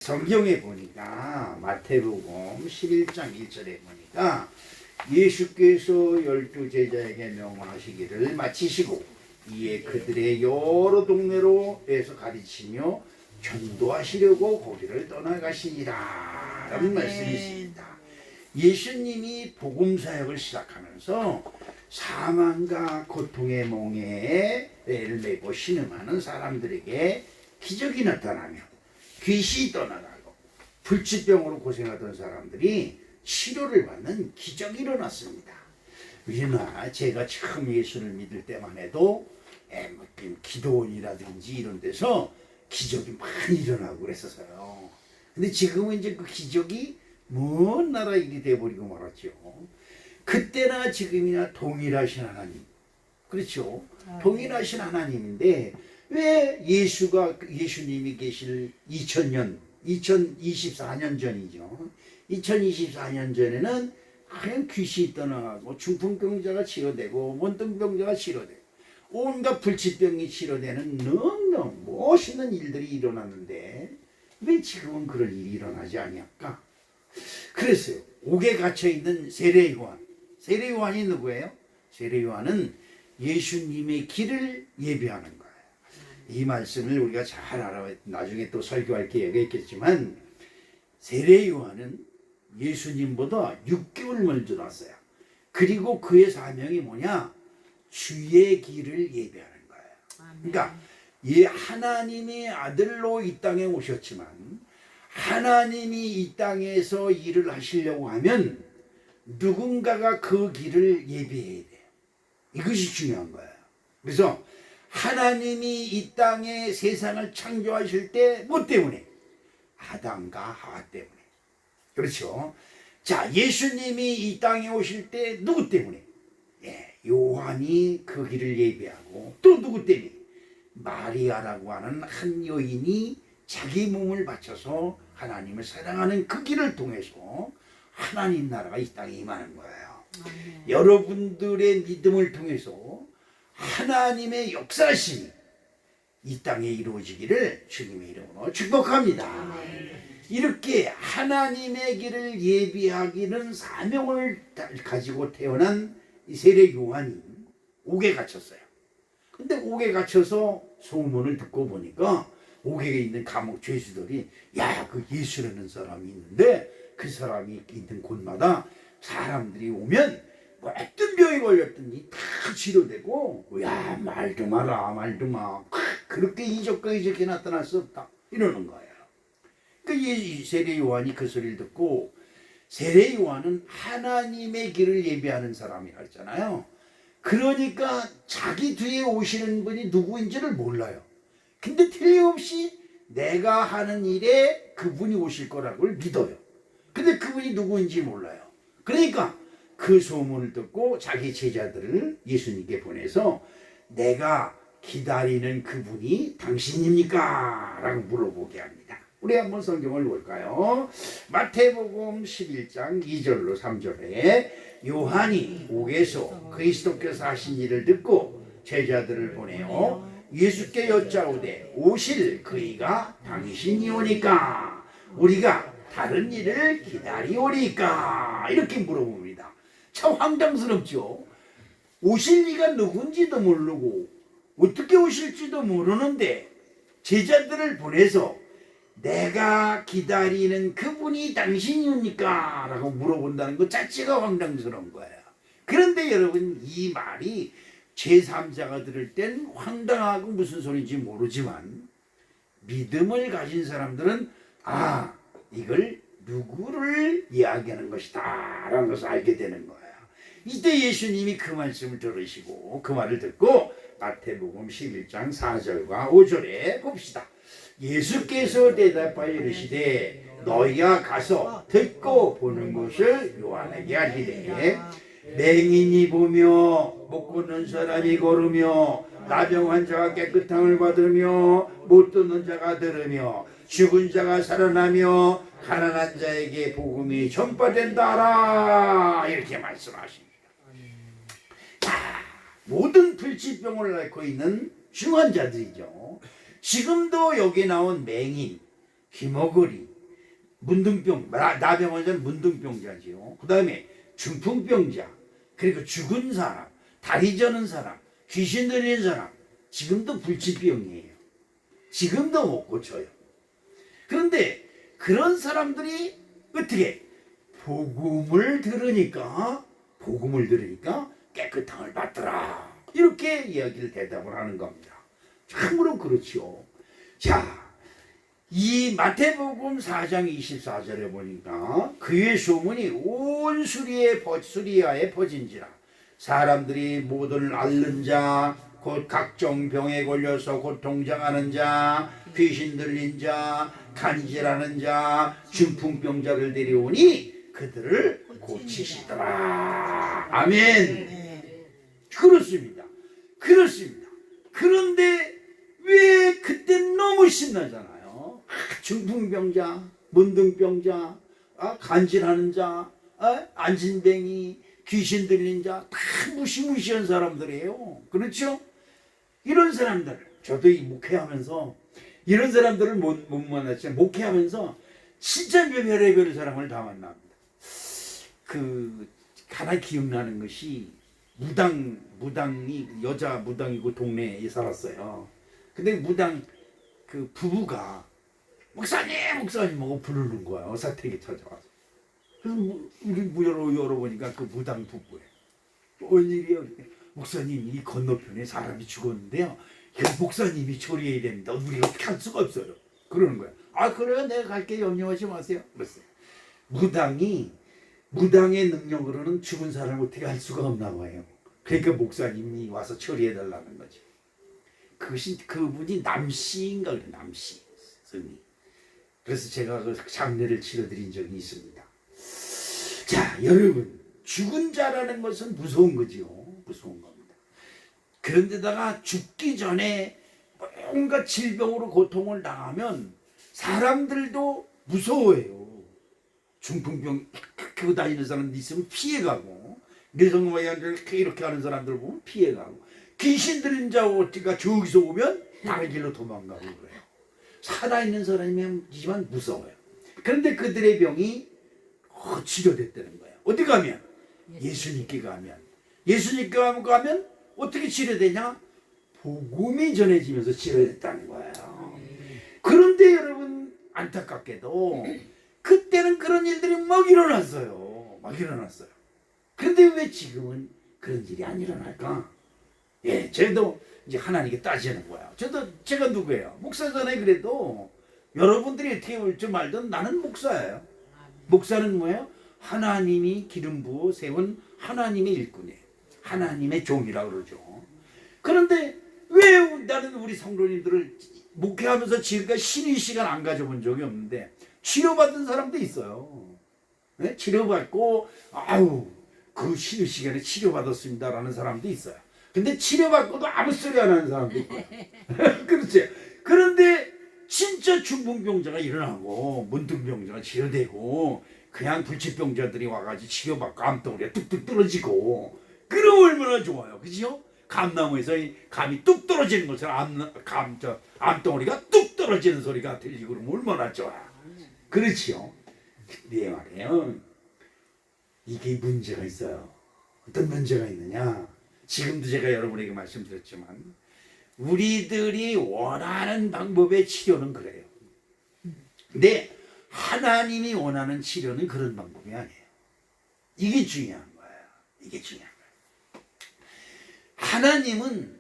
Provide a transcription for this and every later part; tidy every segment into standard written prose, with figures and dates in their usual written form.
성경에 보니까 마태복음 11장 1절에 보니까 예수께서 12제자에게 명하시기를 마치시고 이에 그들의 여러 동네로에서 가르치며 전도하시려고 거기를 떠나가시니라 라는 말씀이 있습니다. 예수님이 복음사역을 시작하면서 사망과 고통의 몽에를 메고 신음하는 사람들에게 기적이 나타나며 귀신이 떠나가고 불치병으로 고생하던 사람들이 치료를 받는 기적이 일어났습니다. 우리나 제가 처음 예수를 믿을 때만 해도 기도원이라든지 이런 데서 기적이 많이 일어나고 그랬었어요. 근데 지금은 이제 그 기적이 먼 나라 일이 돼버리고 말았죠. 그때나 지금이나 동일하신 하나님, 그렇죠? 동일하신 하나님인데 왜 예수님이 계실 2024년 전이죠. 2024년 전에는 그냥 귀신이 떠나가고 중풍병자가 치료되고 원통병자가 치료되고 온갖 불치병이 치료되는 너무너무 멋있는 일들이 일어났는데 왜 지금은 그런 일이 일어나지 않을까? 그랬어요. 옥에 갇혀있는 세례요한. 세례요한이 누구예요? 세례요한은 예수님의 길을 예비하는 거예요. 이 말씀을 우리가 잘 알아. 나중에 또 설교할 기회가 있겠지만 세례요한은 예수님보다 6개월 먼저 왔어요. 그리고 그의 사명이 뭐냐? 주의 길을 예비하는 거예요. 그러니까 하나님의 아들로 이 땅에 오셨지만 하나님이 이 땅에서 일을 하시려고 하면 누군가가 그 길을 예비해야 돼요. 이것이 중요한 거예요. 그래서 하나님이 이 땅에 세상을 창조하실 때 뭐 때문에? 아담과 하와 때문에. 그렇죠. 자, 예수님이 이 땅에 오실 때 누구 때문에? 요한이 그 길을 예비하고 또 누구 때문에? 마리아라고 하는 한 여인이 자기 몸을 바쳐서 하나님을 사랑하는 그 길을 통해서 하나님 나라가 이 땅에 임하는 거예요. 여러분들의 믿음을 통해서 하나님의 역사심이 이 땅에 이루어지기를 주님의 이름으로 축복합니다. 이렇게 하나님의 길을 예비하기는 사명을 가지고 태어난 이 세례 요한이 옥에 갇혔어요. 근데 옥에 갇혀서 소문을 듣고 보니까 옥에 있는 감옥 죄수들이 그 예수라는 사람이 있는데 그 사람이 있는 곳마다 사람들이 오면 뭐 어떤 병이 걸렸든지 다 치료되고 말도 마 그렇게 이적이 나타날 수 없다 이러는 거예요. 그 세례 요한이 그 소리를 듣고 세례 요한은 하나님의 길을 예비하는 사람이라 했잖아요. 그러니까 자기 뒤에 오시는 분이 누구인지를 몰라요. 근데 틀림없이 내가 하는 일에 그분이 오실 거라고 믿어요. 근데 그분이 누구인지 몰라요. 그러니까 그 소문을 듣고 자기 제자들을 예수님께 보내서 내가 기다리는 그분이 당신입니까? 라고 물어보게 합니다. 우리 한번 성경을 볼까요? 마태복음 11장 2절로 3절에 요한이 옥에서 그리스도께서 하신 일을 듣고 제자들을 보내어 예수께 여짜오되 오실 그이가 당신이오니까 우리가 다른 일을 기다리오리까? 이렇게 물어봅니다. 참 황당스럽죠. 오실 이가 누군지도 모르고 어떻게 오실지도 모르는데 제자들을 보내서 내가 기다리는 그분이 당신이옵니까? 라고 물어본다는 것 자체가 황당스러운 거예요. 그런데 여러분 이 말이 제3자가 들을 땐 황당하고 무슨 소리인지 모르지만 믿음을 가진 사람들은 이걸 누구를 이야기하는 것이다 라는 것을 알게 되는 거예요. 이때 예수님이 그 말씀을 들으시고 그 말을 듣고 마태복음 11장 4절과 5절에 봅시다. 예수께서 대답하여 이르시되 너희가 가서 듣고 보는 것을 요한에게 알리되 맹인이 보며 못 걷는 사람이 걸으며 나병 환자가 깨끗함을 받으며 못 듣는 자가 들으며 죽은 자가 살아나며 가난한 자에게 복음이 전파된다 하라 이렇게 말씀하십니다. 모든 불치병을 앓고 있는 중환자들이죠. 지금도 여기 나온 맹인, 귀머거리, 문둥병, 나병원자는 문둥병자지요. 그 다음에 중풍병자, 그리고 죽은 사람, 다리 저는 사람, 귀신 들리는 사람, 지금도 불치병이에요. 지금도 못 고쳐요. 그런데 그런 사람들이 어떻게 복음을 들으니까 깨끗함을 받더라. 이렇게 이야기를 대답을 하는 겁니다. 참으로 그렇죠. 자, 이 마태복음 4장 24절에 보니까 그의 소문이 온 수리아에 퍼진지라. 사람들이 모든 앓는 자, 곧 각종 병에 걸려서 고통당하는 자, 귀신 들린 자, 간질하는 자, 중풍병자를 데려오니 그들을 고치시더라. 아멘. 그렇습니다. 그런데 왜 그때 너무 신나잖아요. 중풍병자, 문둥병자, 간질하는 자, 안진뱅이, 귀신 들린 자, 다 무시무시한 사람들이에요. 그렇죠? 이런 사람들, 저도 이 목회하면서 이런 사람들을 못 만났지만 목회하면서 진짜 별의별 사람을 다 만납니다. 하나 기억나는 것이 무당이 여자 무당이고 동네에 살았어요. 근데 무당 그 부부가 목사님하고 부르는 거예요. 사택에 찾아와서. 그래서 우리 열어보니까 그 무당 부부예요. 웬일이에요? 목사님, 이 건너편에 사람이 죽었는데요. 목사님이 처리해야 됩니다. 우리가 어떻게 할 수가 없어요. 그러는 거예요. 그래요? 내가 갈게. 염려하지 마세요. 그랬어요. 무당의 능력으로는 죽은 사람을 어떻게 할 수가 없나 봐요. 그러니까 목사님이 와서 처리해 달라는 거죠. 그분이 남씨인가 그래. 남씨 스님. 그래서 제가 그 장례를 치러드린 적이 있습니다. 자, 여러분, 죽은 자라는 것은 무서운 거지요. 무서운 겁니다. 그런데다가 죽기 전에 뭔가 질병으로 고통을 당하면 사람들도 무서워해요. 중풍병 갖고 다니는 사람들 있으면 피해가고, 내성모양들 이렇게 하는 사람들 보면 피해가고, 귀신 들린 자가 저기서 오면 다른 길로 도망가고 그래요. 살아있는 사람이지만 무서워요. 그런데 그들의 병이 치료됐다는 거예요. 어디 가면? 예수님께 가면. 예수님께 가면 어떻게 치료되냐? 복음이 전해지면서 치료됐다는 거예요. 그런데 여러분, 안타깝게도 그때는 그런 일들이 막 일어났어요. 그런데 왜 지금은 그런 일이 안 일어날까? 저도 이제 하나님께 따지는 거야. 제가 누구예요? 목사잖아요. 그래도 여러분들이 어떻게 볼지 말든 나는 목사예요. 목사는 뭐예요? 하나님이 기름 부어 세운 하나님의 일꾼이에요. 하나님의 종이라고 그러죠. 그런데 왜 나는 우리 성도님들을 목회하면서 지금까지 쉬는 시간 안 가져본 적이 없는데 치료받은 사람도 있어요. 네? 치료받고 그 쉬는 시간에 치료받았습니다라는 사람도 있어요. 근데 치료받고도 아무 소리 안 하는 사람도 있고요. 그렇지. 그런데 진짜 중풍병자가 일어나고 문둥병자가 치료되고 그냥 불치병자들이 와가지고 치료받고 암덩어리가 뚝뚝 떨어지고 그럼 얼마나 좋아요. 그죠? 감나무에서 감이 뚝 떨어지는 것처럼 암덩어리가 뚝 떨어지는 소리가 들리고 그러면 얼마나 좋아요. 그렇지요. 네 말이에요. 이게 문제가 있어요. 어떤 문제가 있느냐? 지금도 제가 여러분에게 말씀드렸지만 우리들이 원하는 방법의 치료는 그래요. 근데 하나님이 원하는 치료는 그런 방법이 아니에요. 이게 중요한 거예요. 하나님은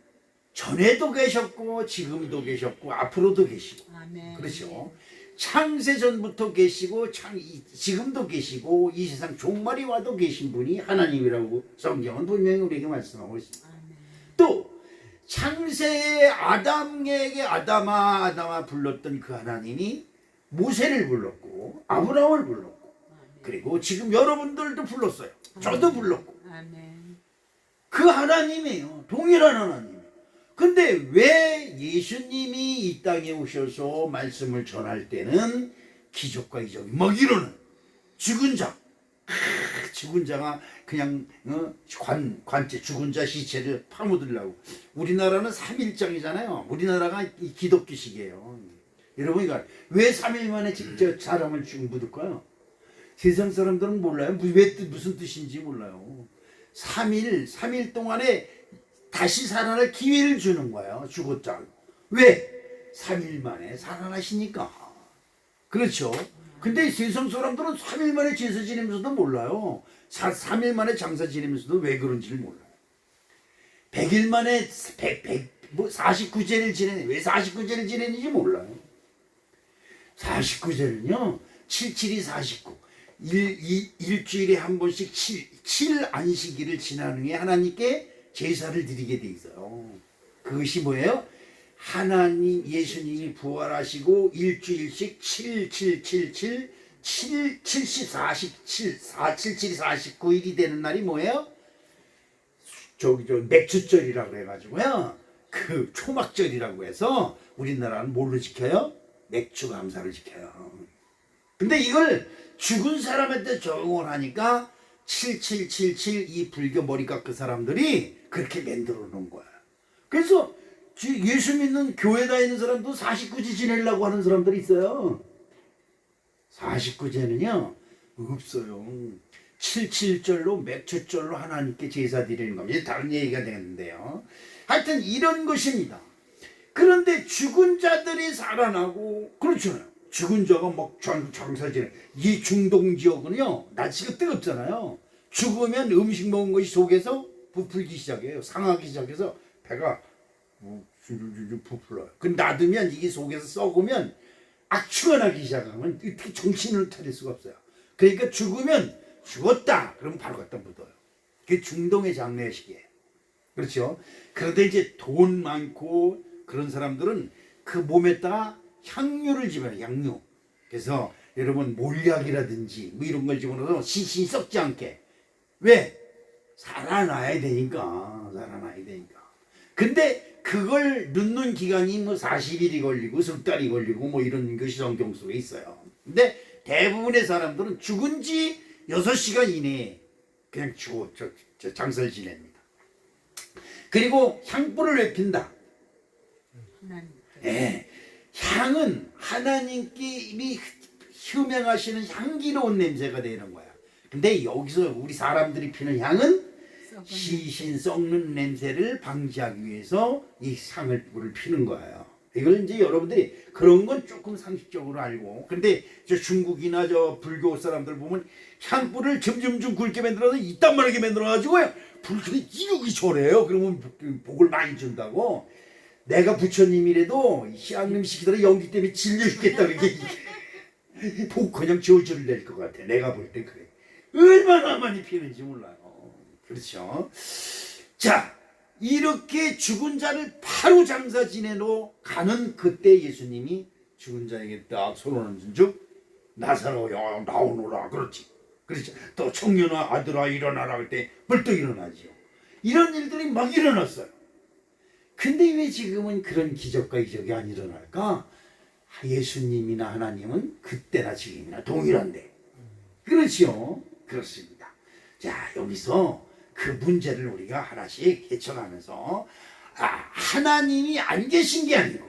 전에도 계셨고 지금도 계셨고 앞으로도 계시고 아멘. 그렇죠. 창세 전부터 계시고 지금도 계시고 이 세상 종말이 와도 계신 분이 하나님이라고 성경은 분명히 우리에게 말씀하고 있습니다. 아멘. 또 창세에 아담에게 아담아 불렀던 그 하나님이 모세를 불렀고 아브라함을 불렀고 그리고 지금 여러분들도 불렀어요. 저도 불렀고 그 하나님이에요. 동일한 하나님. 근데 왜 예수님이 이 땅에 오셔서 말씀을 전할 때는 기적과 이적이 막 일어나는 죽은 자가 그냥 관제 죽은 자 시체를 파묻으려고. 우리나라는 3일장이잖아요. 우리나라가 기독교식이에요. 여러분 이거 왜 3일 만에 직접 사람을 죽을까요? 세상 사람들은 몰라요. 무슨 뜻인지 몰라요. 3일 동안에 다시 살아날 기회를 주는 거예요. 죽었잖아. 왜? 3일 만에 살아나시니까. 그렇죠. 근데 세상 사람들은 3일 만에 제사 지내면서도 몰라요. 3일 만에 장사 지내면서도 왜 그런지를 몰라요. 100일 만에 49제를 지내는 왜 49제를 지내는지 몰라요. 49제는요 77이 49 일주일에 한 번씩 7 안식일을 지난 후에 하나님께 제사를 드리게 돼 있어요. 그것이 뭐예요? 하나님 예수님이 부활하시고 일주일씩 77, 77이 49일이 되는 날이 뭐예요? 저 맥주절이라고 해가지고요. 그 초막절이라고 해서 우리나라는 뭘로 지켜요? 맥주 감사를 지켜요. 근데 이걸 죽은 사람한테 적용을 하니까 7777 이 불교 머리 깎은 사람들이 그렇게 만들어 놓은 거야. 그래서 예수 믿는 교회 다니는 사람도 49제 지내려고 하는 사람들이 있어요. 49제는요 없어요. 77절로 맥주절로 하나님께 제사 드리는 겁니다. 다른 얘기가 되는데요. 하여튼 이런 것입니다. 그런데 죽은 자들이 살아나고 그렇잖아요. 죽은 자가 막 장사 지내. 이 중동 지역은요 날씨가 뜨겁잖아요. 죽으면 음식 먹은 것이 속에서 부풀기 시작해요. 상하기 시작해서 배가 줄줄줄 부풀어요. 그 놔두면 이게 속에서 썩으면 악취가 나기 시작하면 어떻게 정신을 차릴 수가 없어요. 그러니까 죽으면 죽었다 그러면 바로 갖다 묻어요. 그게 중동의 장례식이에요. 그렇죠. 그런데 이제 돈 많고 그런 사람들은 그 몸에다가 향유를 집어넣어요. 향유. 그래서 여러분 몰약이라든지 뭐 이런 걸 집어넣어서 신신이 썩지 않게. 왜? 살아나야 되니까. 근데 그걸 넣는 기간이 뭐 40일이 걸리고 석 달이 걸리고 뭐 이런 것이 성경 속에 있어요. 근데 대부분의 사람들은 죽은 지 6시간 이내에 그냥 장사를 지냅니다. 그리고 향불을 왜 핀다? 네. 향은 하나님께 흠양하시는 향기로운 냄새가 되는 거야. 근데 여기서 우리 사람들이 피는 향은 시신 썩는 냄새를 방지하기 위해서 이 향을 피는 거예요. 이걸 이제 여러분들이 그런 건 조금 상식적으로 알고. 근데 저 중국이나 저 불교 사람들 보면 향불을 점점점 굵게 만들어서 이딴만하게 만들어가지고요. 불길이 이렇게 절해요. 그러면 복을 많이 준다고. 내가 부처님이라도 향냄 시키더라 연기 때문에 질려 죽겠다. 그게 복 그냥 줄줄 낼 것 같아. 내가 볼 때 그래. 얼마나 많이 피는지 몰라요. 그렇죠. 자, 이렇게 죽은 자를 바로 장사 지내러 가는 그때 예수님이 죽은 자에게 딱 손을 얹은 즉 나사로야 나오너라. 그렇지. 또 청년아 아들아 일어나라 할 때 벌떡 일어나지요. 이런 일들이 막 일어났어요. 근데 왜 지금은 그런 기적과 이적이 안 일어날까? 예수님이나 하나님은 그때나 지금이나 동일한데. 그렇지요. 그렇습니다. 자, 여기서 그 문제를 우리가 하나씩 헤쳐가면서 하나님이 안 계신 게 아니고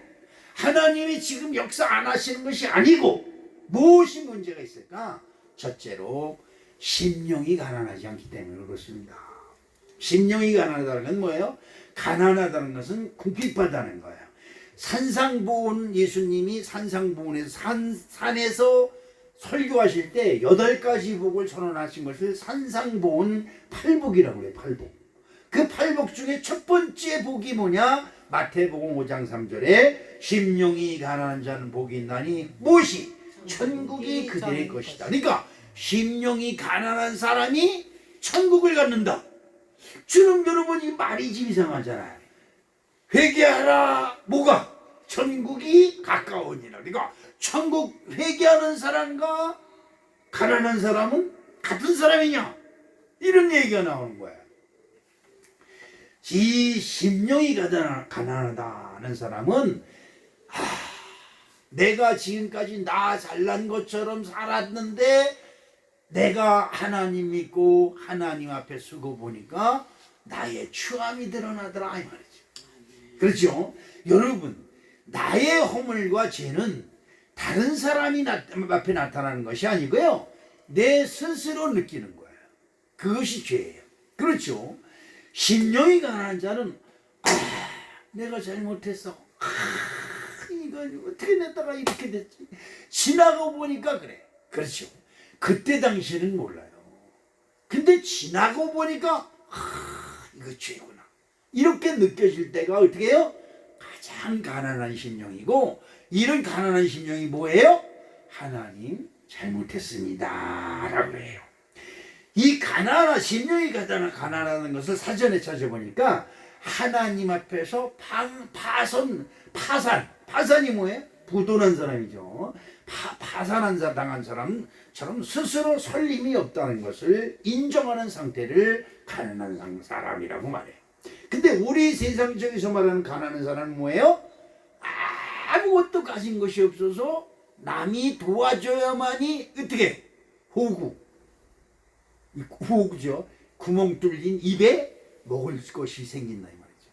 하나님이 지금 역사 안 하시는 것이 아니고 무엇이 문제가 있을까? 첫째로 심령이 가난하지 않기 때문에 그렇습니다. 심령이 가난하다는 건 뭐예요? 가난하다는 것은 궁핍하다는 거예요. 산상보훈 예수님이 산상보훈에서 산에서 설교하실 때 8가지 복을 선언하신 것을 산상보훈 8복이라고 해요. 8복. 그 8복 중에 첫 번째 복이 뭐냐? 마태복음 5장 3절에 심령이 가난한 자는 복이 있나니 무엇이? 천국이 그들의 것이다. 그러니까 심령이 가난한 사람이 천국을 갖는다. 지금 여러분 이 말이 좀 이상하잖아요. 회개하라. 뭐가? 천국이 가까우니라. 그러니까 천국 회개하는 사람과 가난한 사람은 같은 사람이냐? 이런 얘기가 나오는 거야. 이 심령이 가난하다는 사람은 내가 지금까지 나 잘난 것처럼 살았는데 내가 하나님 믿고 하나님 앞에 서고 보니까 나의 추함이 드러나더라 이 말이죠. 그렇죠? 여러분 나의 허물과 죄는 다른 사람이 앞에 나타나는 것이 아니고요. 내 스스로 느끼는 거예요. 그것이 죄예요. 그렇죠. 심령이 가난한 자는 내가 잘못했어. 이거 어떻게 냈다가 이렇게 됐지. 지나고 보니까 그래. 그렇죠. 그때 당시에는 몰라요. 근데 지나고 보니까 이거 죄구나. 이렇게 느껴질 때가 어떻게 해요? 가장 가난한 심령이고, 이런 가난한 심령이 뭐예요? 하나님 잘못했습니다 라고 해요. 이 심령이 가난하다는 것을 사전에 찾아보니까 하나님 앞에서 파산이 뭐예요? 부도난 사람이죠. 파산한 당한 사람처럼 스스로 설림이 없다는 것을 인정하는 상태를 가난한 사람이라고 말해요. 근데 우리 세상적에서 말하는 가난한 사람은 뭐예요? 아무것도 가진 것이 없어서 남이 도와줘야만이 어떻게? 호구죠. 구멍 뚫린 입에 먹을 것이 생긴다 이 말이죠.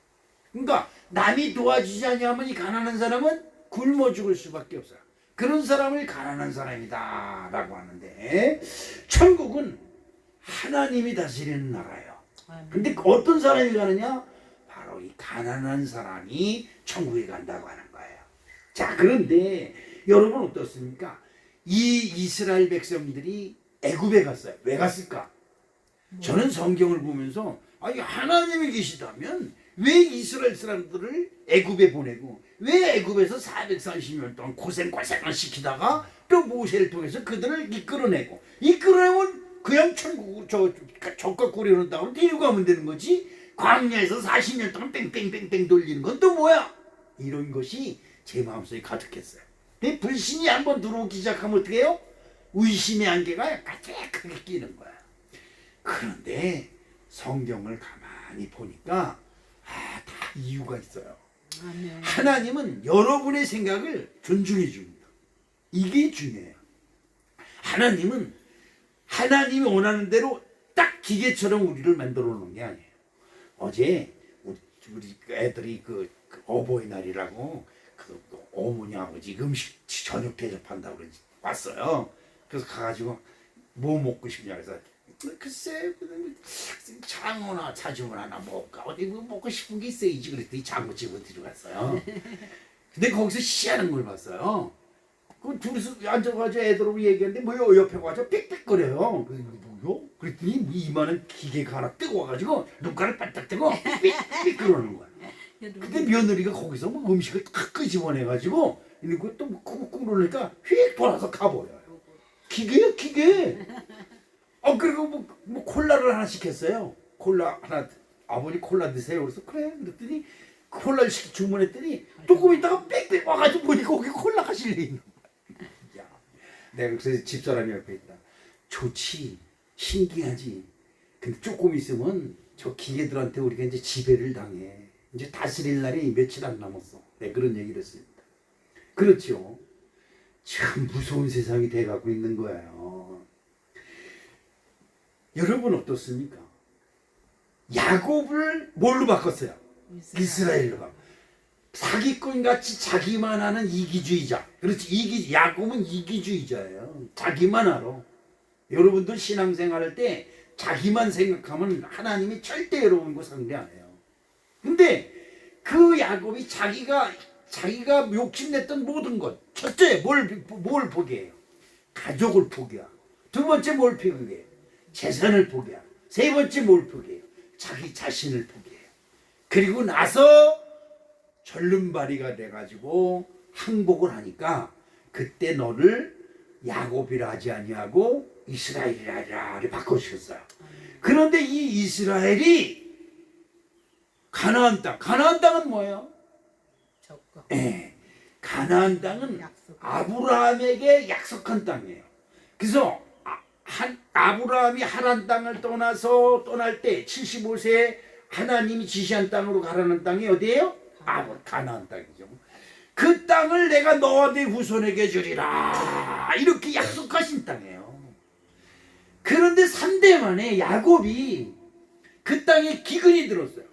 그러니까 남이 도와주지 않으면 이 가난한 사람은 굶어 죽을 수밖에 없어요. 그런 사람을 가난한 사람이다 라고 하는데, 천국은 하나님이 다스리는 나라예요. 근데 어떤 사람이 가느냐? 바로 이 가난한 사람이 천국에 간다고 하는 거예요. 자, 그런데 여러분 어떻습니까? 이 이스라엘 백성들이 애굽에 갔어요. 왜 갔을까? 저는 성경을 보면서 아니 하나님이 계시다면 왜 이스라엘 사람들을 애굽에 보내고 왜 애굽에서 430년 동안 고생을 시키다가 또 모세를 통해서 그들을 이끌어내면 그냥 천국으로 적과 꿀이오는 땅으로 데려가면 되는 거지. 광야에서 40년 동안 뺑뺑뺑뺑 돌리는 건 또 뭐야? 이런 것이 제 마음속에 가득했어요. 근데 불신이 한번 들어오기 시작하면 어떻게 해요? 의심의 안개가 가득하게 끼는 거야. 그런데 성경을 가만히 보니까 다 이유가 있어요. 아멘. 하나님은 여러분의 생각을 존중해 줍니다. 이게 중요해요. 하나님은 하나님이 원하는 대로 딱 기계처럼 우리를 만들어 놓은 게 아니에요. 어제 우리 애들이 그 어버이날이라고 그 어머니 아버지 음식 저녁 대접한다고 그러지 왔어요. 그래서 가가지고 뭐 먹고 싶냐 그래서 글쎄 장어나 자주문 하나 먹을까 어디 뭐 먹고 싶은 게 있어야지 그랬더니 장어집을 들어갔어요. 근데 거기서 시하는 걸 봤어요. 그 둘이서 앉아가지고 애들하고 얘기하는데 뭐 옆에 가서 삑삑거려요. 그래서 뭐요? 그랬더니 이만한 기계가 하나 뜨거워가지고 눈가를 반짝 뜨고 삑삑 그러는 거야. 근데 며느리가 거기서 뭐 음식을 탁 끄집어내가지고 이러고 또 꾹꾹 누르니까 휙 돌아서 가버려요. 기계요 기계. 그리고 뭐 콜라를 하나 시켰어요. 콜라 하나 아버지 콜라 드세요. 그래서 그래. 그랬더니 콜라를 주문했더니 조금 있다가 빽빽 와가지고 보니까 거기 콜라가 실려 있는 거야. 내가 그래서 집사람이 옆에 있다. 좋지. 신기하지. 근데 조금 있으면 저 기계들한테 우리가 이제 지배를 당해. 이제 다스릴 날이 며칠 안 남았어. 내가 그런 얘기를 했습니다. 그렇죠. 참 무서운 세상이 돼가고 있는 거예요. 여러분 어떻습니까? 야곱을 뭘로 바꿨어요? 이스라엘로 바꿨어요. 사기꾼같이 자기만 하는 이기주의자. 그렇지. 야곱은 이기주의자예요. 자기만 알아. 여러분들 신앙생활 할 때 자기만 생각하면 하나님이 절대 여러분과 상대 안 해요. 근데 그 야곱이 자기가 욕심냈던 모든 것. 첫째 뭘 포기해요? 가족을 포기하고. 두 번째 뭘 포기해요? 재산을 포기하고. 세 번째 뭘 포기해요? 자기 자신을 포기해요. 그리고 나서 절름발이가 돼가지고 항복을 하니까 그때 너를 야곱이라 하지 아니하고 이스라엘이라 바꿔주셨어요. 그런데 이 이스라엘이 가나안 땅은 뭐예요? 가나안 땅은 아브라함에게 약속한 땅이에요. 그래서 아브라함이 하란 땅을 떠날 때 75세에 하나님이 지시한 땅으로 가라는 땅이 어디예요? 가나안 땅이죠. 그 땅을 내가 너와 네 후손에게 주리라 이렇게 약속하신 땅이에요. 그런데 3대 만에 야곱이 그 땅에 기근이 들었어요.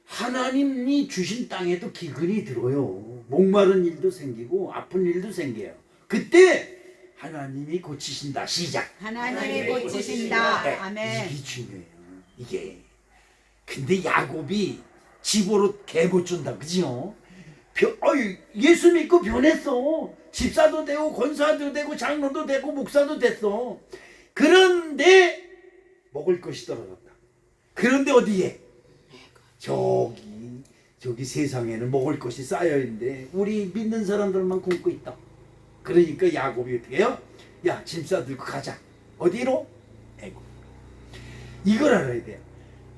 하나님이 주신 땅에도 기근이 들어요. 목마른 일도 생기고 아픈 일도 생겨요. 그때 하나님이 고치신다. 시작. 하나님이 고치신다. 네, 아멘. 이게 중요해요. 이게. 근데 야곱이 집으로 개 못 준다. 그지요? 예수 믿고 변했어. 집사도 되고 권사도 되고 장로도 되고 목사도 됐어. 그런데 먹을 것이 떨어졌다. 그런데 어디에? 저기 세상에는 먹을 것이 쌓여있는데 우리 믿는 사람들만 굶고 있다. 그러니까 야곱이 어떻게 해요? 야, 짐 싸들고 가자. 어디로? 애굽. 이걸 알아야 돼요.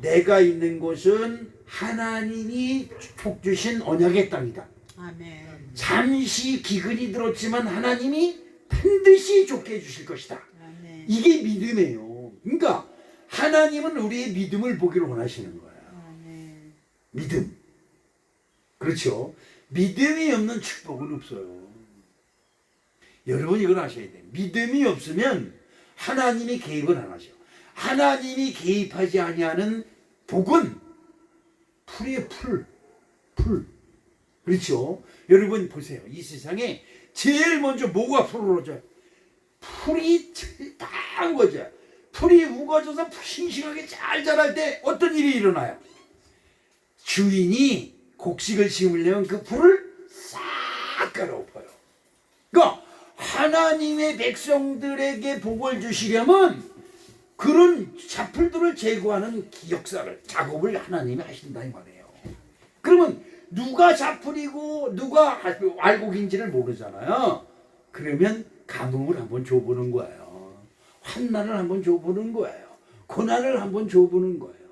내가 있는 곳은 하나님이 복 주신 언약의 땅이다. 아멘. 잠시 기근이 들었지만 하나님이 반드시 좋게 해주실 것이다. 아멘. 이게 믿음이에요. 그러니까 하나님은 우리의 믿음을 보기를 원하시는 거예요. 아멘. 믿음. 그렇죠. 믿음이 없는 축복은 없어요. 여러분 이걸 아셔야 돼요. 믿음이 없으면 하나님이 개입을 안 하셔. 하나님이 개입하지 아니하는 복은 풀이에요. 풀. 그렇죠. 여러분 보세요. 이 세상에 제일 먼저 뭐가 풀어져요? 풀이 딱 우거져요. 풀이 우거져서 싱싱하게 잘 자랄 때 어떤 일이 일어나요? 주인이 곡식을 심으려면 그 풀을 싹 갈아엎어요. 그러니까 하나님의 백성들에게 복을 주시려면 그런 잡풀들을 제거하는 역사를, 작업을 하나님이 하신다 이 말이에요. 그러면 누가 잡풀이고 누가 알곡인지를 모르잖아요. 그러면 감흥을 한번 줘보는 거예요. 환난을 한번 줘보는 거예요. 고난을 한번 줘보는 거예요.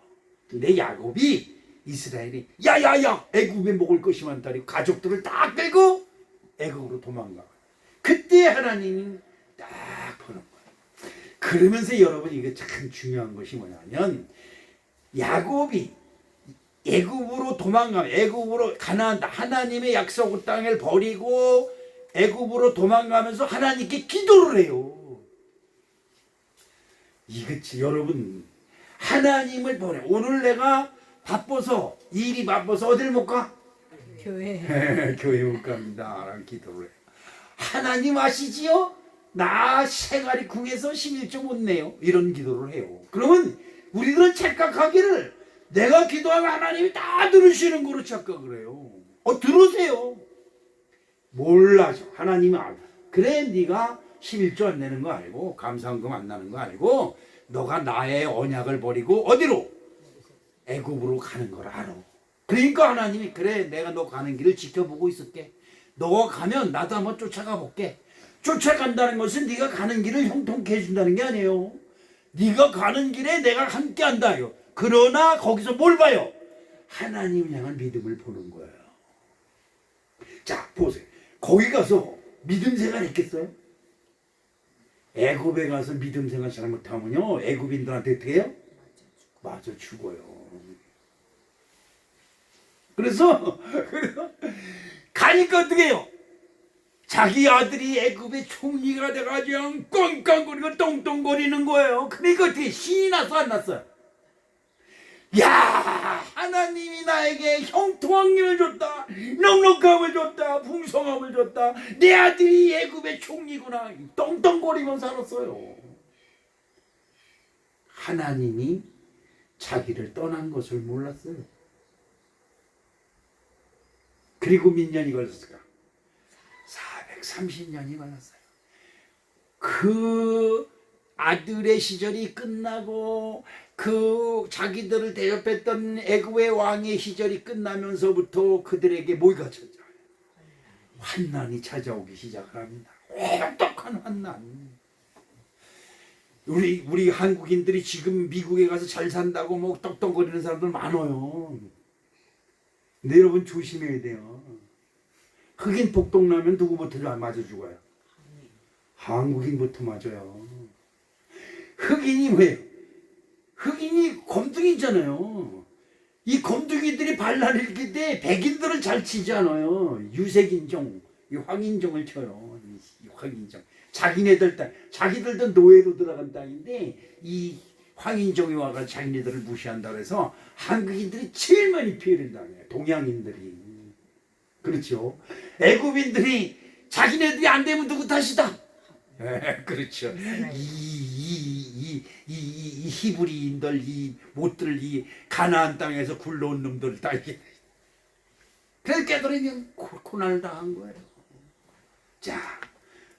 근데 야곱이, 이스라엘이 야야야 애굽에 먹을 것이 많다니 가족들을 다 끌고 애굽으로 도망가. 그때 하나님이 딱 보는 거예요. 그러면서 여러분 이게 참 중요한 것이 뭐냐면 야곱이 애굽으로 애굽으로 가나안 하나님의 약속 땅을 버리고 애굽으로 도망가면서 하나님께 기도를 해요. 이거지 여러분. 하나님을 보내. 오늘 내가 바빠서 일이 바빠서 어딜 못 가? 교회. 교회 못 갑니다. 라는 기도를 해요. 하나님 아시지요? 나 세가리 궁에서 11조 못 내요. 이런 기도를 해요. 그러면 우리들은 착각하기를 내가 기도하면 하나님이 다 들으시는 거로 착각을 해요. 들으세요. 몰라죠. 하나님이 알아. 그래 네가 11조 안 내는 거 알고 감사헌금 안 나는 거 알고 너가 나의 언약을 버리고 어디로? 애굽으로 가는 걸 알아. 그러니까 하나님이 그래 내가 너 가는 길을 지켜보고 있을게. 너가 가면 나도 한번 쫓아가 볼게. 쫓아간다는 것은 네가 가는 길을 형통케 해준다는 게 아니에요. 네가 가는 길에 내가 함께 한다요. 그러나 거기서 뭘 봐요? 하나님을 향한 믿음을 보는 거예요. 자 보세요. 거기 가서 믿음 생활 했겠어요? 애굽에 가서 믿음 생활 잘못하면요 애굽인들한테 어떻게 해요? 맞아 죽어요. 그래서 가니까 어떻게 해요? 자기 아들이 애굽의 총리가 돼가지고 꽝꽝거리고 똥똥거리는 거예요. 그러니까 어떻게 신이 나서 안 났어요? 야 하나님이 나에게 형통한 길을 줬다. 넉넉함을 줬다. 풍성함을 줬다. 내 아들이 애굽의 총리구나. 똥똥거리면 살았어요. 하나님이 자기를 떠난 것을 몰랐어요. 그리고 몇 년이 걸렸을까? 430년이 걸렸어요. 그 아들의 시절이 끝나고 그 자기들을 대접했던 애굽의 왕의 시절이 끝나면서부터 그들에게 뭐가 찾아요? 환난이 찾아오기 시작을 합니다. 혹독한 환난. 우리 한국인들이 지금 미국에 가서 잘 산다고 뭐 떡떡거리는 사람들 많아요. 근데 여러분 조심해야 돼요. 흑인 복동나면 누구부터 맞아 죽어요? 한국인부터 맞아요. 흑인이 뭐예요? 흑인이 검둥이잖아요. 이 검둥이들이 반란을 일으킬 때 백인들을 잘 치지 않아요. 유색인종, 이 황인종을 쳐요. 이 황인종. 자기네들 땅, 자기들도 노예로 들어간 땅인데 이 황인종이 와가 자기네들을 무시한다 그래서 한국인들이 제일 많이 피해를 당해요. 동양인들이. 그렇죠. 애굽인들이 자기네들이 안 되면 누구 탓이다? 그렇죠. 네. 이 히브리인들, 이 못들, 이 가나안 땅에서 굴러온 놈들 다 이게. 그래서 깨달으면 고난을 당한 거예요. 자,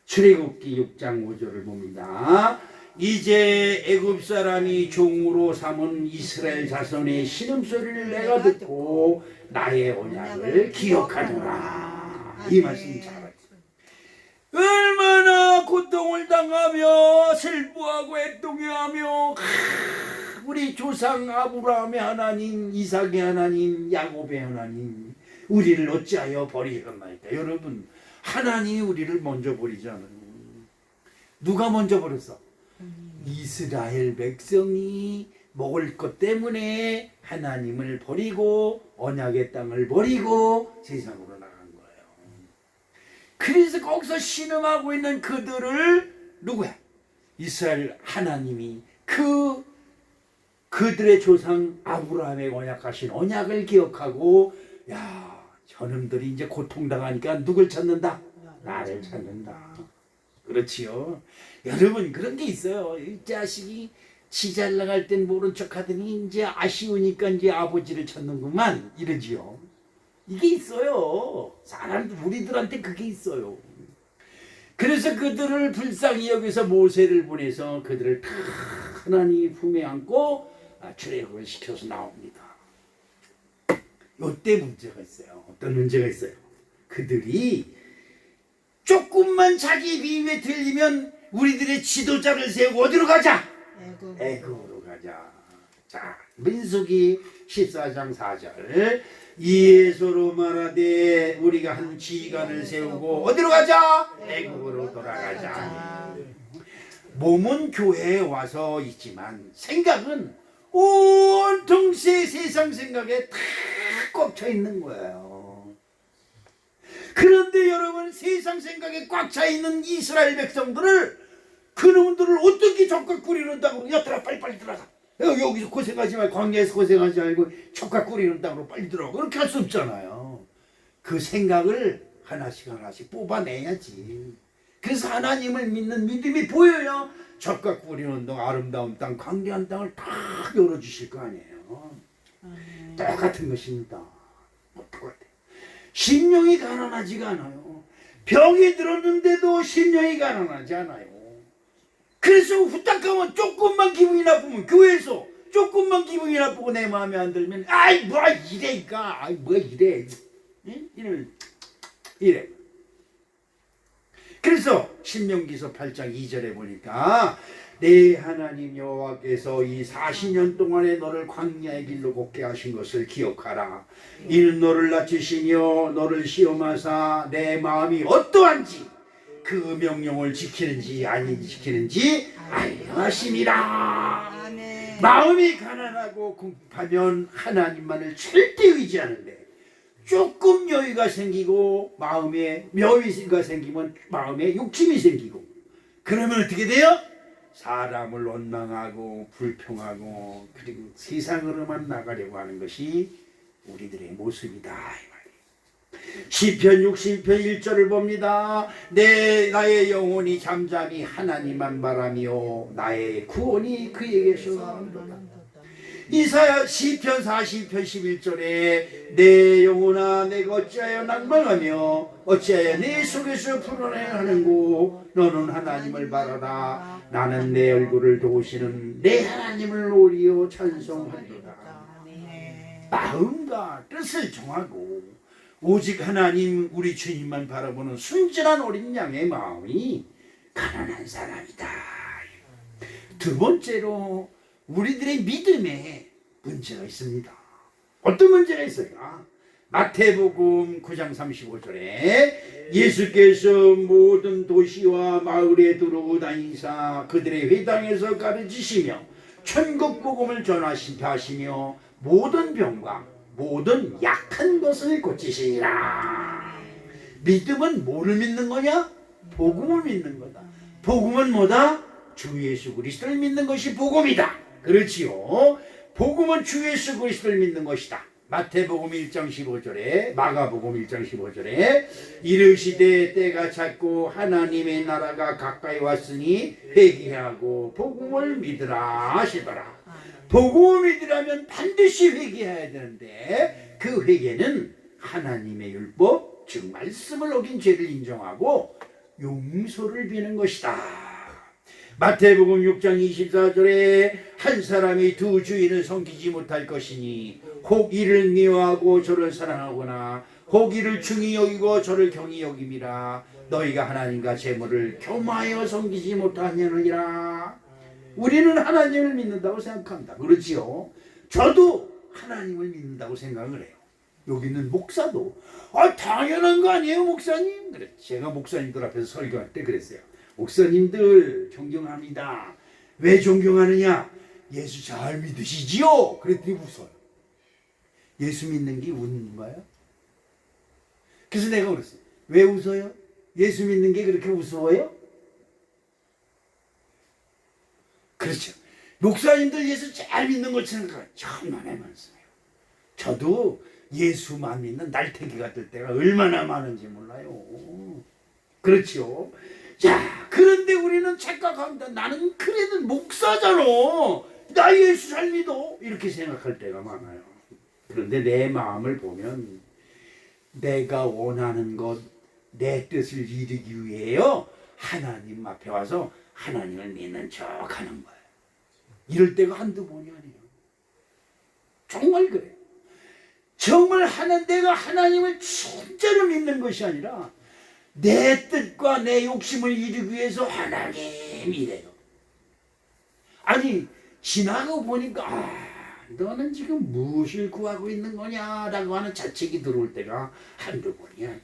출애굽기 6장 5절을 봅니다. 이제 애굽 사람이 종으로 삼은 이스라엘 자손의 신음소리를 내가 듣고 나의 언약을 기억하노라. 이 말씀 잘 알죠. 얼마나 고통을 당하며 슬퍼하고 애통해하며 우리 조상 아브라함의 하나님, 이삭의 하나님, 야곱의 하나님 우리를 어찌하여 버리셨나이까. 여러분, 하나님이 우리를 먼저 버리지 않아요. 누가 먼저 버렸어? 이스라엘 백성이 먹을 것 때문에 하나님을 버리고 언약의 땅을 버리고 세상으로 나간 거예요. 그래서 거기서 신음하고 있는 그들을 누구야? 이스라엘 하나님이 그들의 조상 아브라함의 언약하신 언약을 기억하고, 야, 저놈들이 이제 고통당하니까 누굴 찾는다? 나를 찾는다. 그렇지요. 여러분, 그런 게 있어요. 이 자식이 지 잘 나갈 땐 모른 척 하더니 이제 아쉬우니까 이제 아버지를 찾는구만 이러지요. 이게 있어요. 사람, 우리들한테 그게 있어요. 그래서 그들을 불쌍히 여기서 모세를 보내서 그들을 다 하나님 품에 안고 출애굽을 시켜서 나옵니다. 이때 문제가 있어요. 어떤 문제가 있어요? 그들이 조금만 자기 비유에 들리면 우리들의 지도자를 세우고 어디로 가자? 애굽으로 가자. 자, 민수기 14장 4절. 이에서로 말하되 우리가 한 지휘관을 세우고 어디로 가자? 애굽으로 돌아가자. 몸은 교회에 와서 있지만 생각은 온통 세상 생각에 다 꽉차 있는 거예요. 그런데 여러분, 세상 생각에 꽉 차 있는 이스라엘 백성들을, 그놈들을 어떻게 젓갈 꿀이는 땅으로, 야들아 빨리빨리 들어가. 여기서 고생하지 말고, 광야에서 고생하지 말고 젓갈 꿀이는 땅으로 빨리 들어가. 그렇게 할 수 없잖아요. 그 생각을 하나씩 하나씩 뽑아내야지. 그래서 하나님을 믿는 믿음이 보여야 젓갈 꿀이는 땅, 아름다운 땅, 광대한 땅을 다 열어주실 거 아니에요. 똑같은 것입니다. 똑같아요. 심령이 가난하지가 않아요. 병이 들었는데도 심령이 가난하지 않아요. 그래서 후딱 가면 조금만 기분이 나쁘면, 교회에서 조금만 기분이 나쁘고 내 마음에 안 들면, 아이 뭐 이래니까, 아이 뭐 이래, 이래. 그래서 신명기서 8장 2절에 보니까 내 하나님 여호와께서 이 40년 동안에 너를 광야의 길로 걷게 하신 것을 기억하라. 이는 너를 낮추시며 너를 시험하사 내 마음이 어떠한지 그 명령을 지키는지 아닌지 지키는지 알려 하심이라. 마음이 가난하고 궁핍하면 하나님만을 절대 의지하는데, 조금 여유가 생기고 마음에 여유가 생기면 마음에 욕심이 생기고, 그러면 어떻게 돼요? 사람을 원망하고 불평하고 그리고 세상으로만 나가려고 하는 것이 우리들의 모습이다, 이 말이에요. 시편 60편 1절을 봅니다. 나의 영혼이 잠잠히 하나님만 바라며 나의 구원이 그에게서 나온도다. 이사야 시편 40편 11절에 내 영혼아 내가 어찌하여 낭망하며 어찌하여 내 속에서 불어나야 하는고, 너는 하나님을 바라라. 나는 내 얼굴을 도우시는 내 하나님을 오리어 찬송하리라. 마음과 뜻을 정하고 오직 하나님 우리 주님만 바라보는 순진한 어린 양의 마음이 가난한 사람이다. 두 번째로 우리들의 믿음에 문제가 있습니다. 어떤 문제가 있을까? 마태복음 9장 35절에 예수께서 모든 도시와 마을에 두루다니사 그들의 회당에서 가르치시며 천국 복음을 전하시며 모든 병과 모든 약한 것을 고치시니라. 믿음은 뭐를 믿는 거냐? 복음을 믿는 거다. 복음은 뭐다? 주 예수 그리스도를 믿는 것이 복음이다. 그렇지요. 복음은 주 예수 그리스도를 믿는 것이다. 마태복음 1장 15절에 마가복음 1장 15절에 이르시되 때가 찼고 하나님의 나라가 가까이 왔으니 회개하고 복음을 믿으라 하시더라. 복음을 믿으라면 반드시 회개해야 되는데 그 회개는 하나님의 율법 즉 말씀을 어긴 죄를 인정하고 용서를 비는 것이다. 마태복음 6장 24절에 한 사람이 두 주인을 섬기지 못할 것이니 혹 이를 미워하고 저를 사랑하거나 혹 이를 중히 여기고 저를 경히 여김이라. 너희가 하나님과 재물을 겸하여 섬기지 못하느니라. 우리는 하나님을 믿는다고 생각합니다. 그렇지요? 저도 하나님을 믿는다고 생각을 해요. 여기 있는 목사도 당연한 거 아니에요 목사님? 그래. 제가 목사님들 앞에서 설교할 때 그랬어요. 목사님들 존경합니다. 왜 존경하느냐? 예수 잘 믿으시지요? 그랬더니 웃어요. 예수 믿는 게 웃는 거예요? 그래서 내가 그랬어요. 왜 웃어요? 예수 믿는 게 그렇게 우스워요? 그렇죠. 목사님들 예수 잘 믿는 것처럼 천만의 말씀이에요. 저도 예수만 믿는 날태기가 될 때가 얼마나 많은지 몰라요. 그렇죠. 자, 그런데 우리는 착각합니다. 나는 그래도 목사잖아. 나 예수 잘 믿어. 이렇게 생각할 때가 많아요. 그런데 내 마음을 보면 내가 원하는 것, 내 뜻을 이루기 위해요. 하나님 앞에 와서 하나님을 믿는 척 하는 거예요. 이럴 때가 한두 번이 아니에요. 정말 그래요. 정말 내가 하나님을 진짜로 믿는 것이 아니라 내 뜻과 내 욕심을 이루기 위해서 하나님이래요. 아니 지나고 보니까 너는 지금 무엇을 구하고 있는 거냐라고 하는 자책이 들어올 때가 한두 번이 아니에요.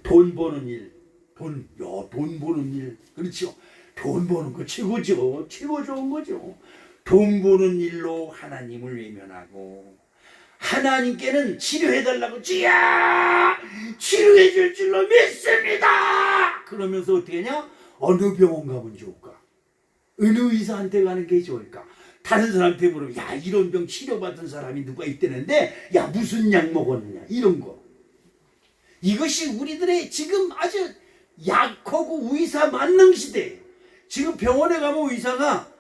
돈 버는 일, 돈 버는 일, 그렇죠? 돈 버는 거 최고죠. 최고 좋은 거죠. 돈 버는 일로 하나님을 외면하고 하나님께는 치료해달라고 주야 치료해 줄 줄로 믿습니다. 그러면서 어떻게 하냐? 어느 병원 가면 좋을까? 어느 의사한테 가는 게 좋을까? 다른 사람한테 물으면 야 이런 병 치료받은 사람이 누가 있다는데 야 무슨 약 먹었느냐 이런 거. 이것이 우리들의 지금 아주 약하고 의사 만능 시대예요. 지금 병원에 가면 의사가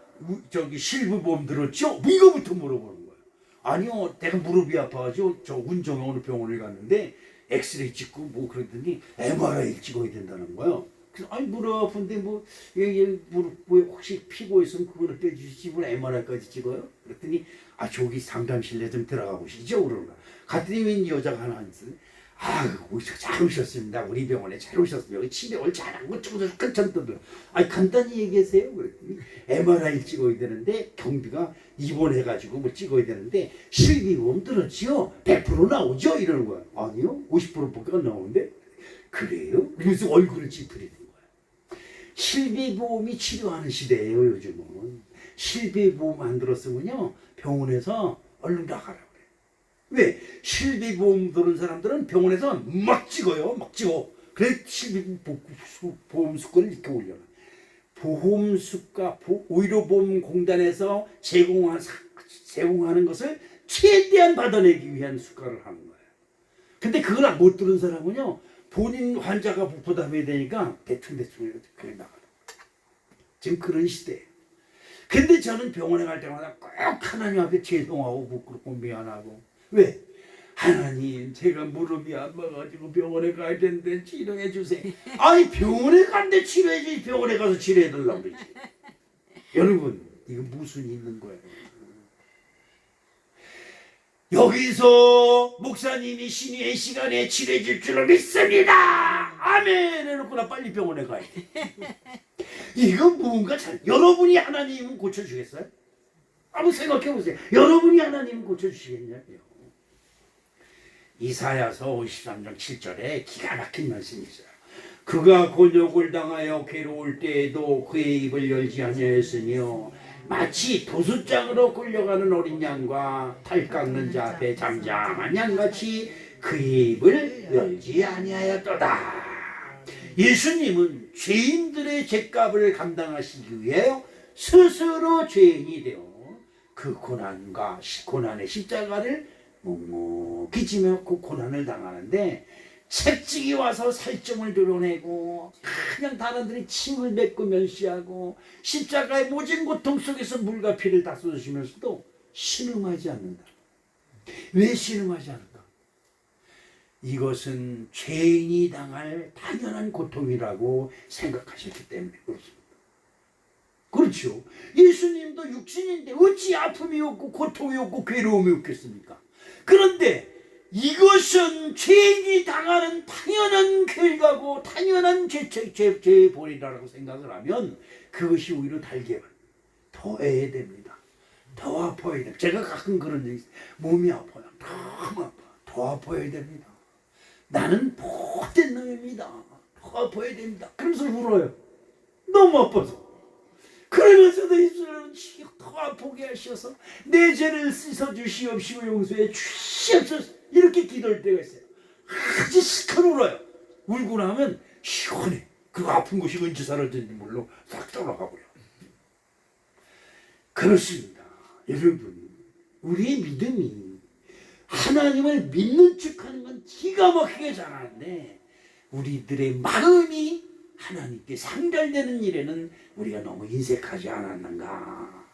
저기 실부보험 들었죠? 뭐 이거부터 물어보는 거예요. 아니요, 내가 무릎이 아파가지고 저 운정에 어느 병원을 갔는데 엑스레이 찍고 뭐 그랬더니 MRI 찍어야 된다는 거예요. 그래서 아니 무릎 아픈데 뭐 무릎에 혹시 피고 있으면 그거를 빼주시지 뭘 MRI까지 찍어요? 그랬더니 아 저기 상담실에 좀 들어가 보시죠 그러는 거야. 갔더니 웬 여자가 하나 있어요. 잘 오셨습니다. 우리 병원에 잘 오셨습니다. 여기 치료를 잘한 거 저거 괜찮던데. 간단히 얘기하세요. 그랬더니 MRI 찍어야 되는데 경비가 입원해가지고 뭐 찍어야 되는데 실비보험 들었지요? 100% 나오죠? 이러는 거야. 아니요, 50%밖에 안 나오는데. 그래요? 그래서 얼굴을 찌푸리는 거야. 실비보험이 치료하는 시대예요. 요즘은 실비보험 안 들었으면요 병원에서 얼른 나가라. 왜? 실비보험 들은 사람들은 병원에서 막 찍어요. 막 찍어. 그래 실비보험 수가를 이렇게 올려놔. 보험수가 의료보험공단에서 제공하는 것을 최대한 받아내기 위한 수가를 하는 거예요. 근데 그걸 못 들은 사람은요 본인 환자가 부담해야 되니까 대충 그래 나가는 거예요. 지금 그런 시대예요. 근데 저는 병원에 갈 때마다 꼭 하나님 앞에 죄송하고 부끄럽고 미안하고. 왜? 하나님 제가 무릎이 아파가지고 병원에 가야 되는데 치료해 주세요. 아니 병원에 간데 치료해 주지 병원에 가서 치료해 달라고 그러지. 여러분 이거 무슨 있는 거예요. 여기서 목사님이 신의의 시간에 치료해 줄 줄로 믿습니다. 아멘 해놓고 나 빨리 병원에 가야 돼. 이건 뭔가 여러분이 하나님은 고쳐주겠어요? 한번 생각해보세요. 여러분이 하나님은 고쳐주시겠냐고요. 이사야서 53장 7절에 기가 막힌 말씀이 있어요. 그가 곤욕을 당하여 괴로울 때에도 그의 입을 열지 아니하였으며 마치 도수장으로 끌려가는 어린 양과 탈 깎는 자 앞에 잠잠한 양같이 그의 입을 열지 아니하였도다. 예수님은 죄인들의 죄값을 감당하시기 위해 스스로 죄인이 되어 그 고난의 십자가를 묵묵히 지며 그 고난을 당하는데 채찍이 와서 살점을 드러내고 그냥 다른들이 침을 맺고 멸시하고 십자가의 모진 고통 속에서 물과 피를 다 쏟으시면서도 신음하지 않는다. 왜 신음하지 않을까? 이것은 죄인이 당할 당연한 고통이라고 생각하셨기 때문에 그렇습니다. 그렇죠. 예수님도 육신인데 어찌 아픔이 없고 고통이 없고 괴로움이 없겠습니까? 그런데 이것은 죄인이 당하는 당연한 결과고 당연한 죄의 본이라고 생각을 하면 그것이 오히려 달게 더 해야 됩니다. 더 아파야 됩니다. 제가 가끔 그런 얘기 있어요. 몸이 아파요. 너무 아파. 더 아파야 됩니다. 나는 못된 놈입니다. 더 아파야 됩니다. 그러면서 울어요. 너무 아파서. 그러면서도 예수님은 더 아프게 하셔서 내 죄를 씻어주시옵시고 용서해 주시옵소서 이렇게 기도할 때가 있어요. 아주 시큰 울어요. 울고 나면 시원해. 그 아픈 곳이 언제 사라졌는지 몰라 싹 돌아가고요. 그렇습니다. 여러분, 우리의 믿음이 하나님을 믿는 척하는 건 기가 막히게 잘하는데 우리들의 마음이 하나님께 상달되는 일에는 우리가 너무 인색하지 않았는가.